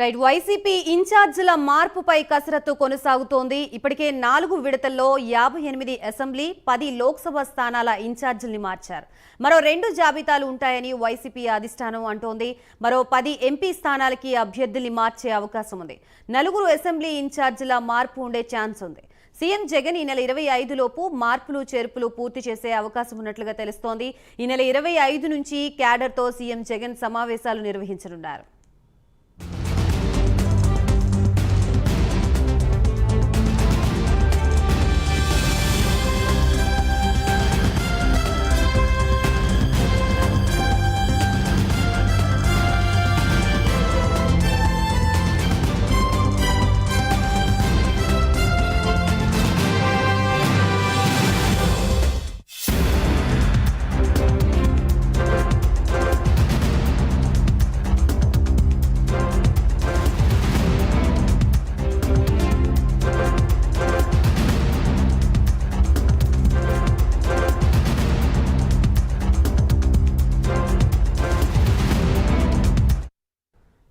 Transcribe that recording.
Right YCP ఇన్ఛార్జీల మార్పుపై కసరత్తు కొనసాగుతోంది. ఇప్పటికే 4 విడతల్లో 58 అసెంబ్లీ 10 లోక్సభ స్థానాల ఇన్ఛార్జీల్ని మార్చారు. మరో 2 జాబితాలు ఉంటాయని వైసీపీ అధిష్టానం అంటోంది. మరో 10 ఎంపీ స్థానాలకి అభ్యర్థుల్ని మార్చే అవకాశం ఉంది. 4 అసెంబ్లీ ఇన్ఛార్జీల మార్పు ఉండే ఛాన్స్ ఉంది. సీఎం జగన్ ఈ నెల 25 లోపు మార్పులు చేర్పులు పూర్తి చేసే అవకాశం ఉన్నట్లుగా తెలుస్తోంది. ఈ నెల 25 నుంచి క్యాడర్తో సీఎం జగన్ సమావేశాలు నిర్వహించనున్నారు.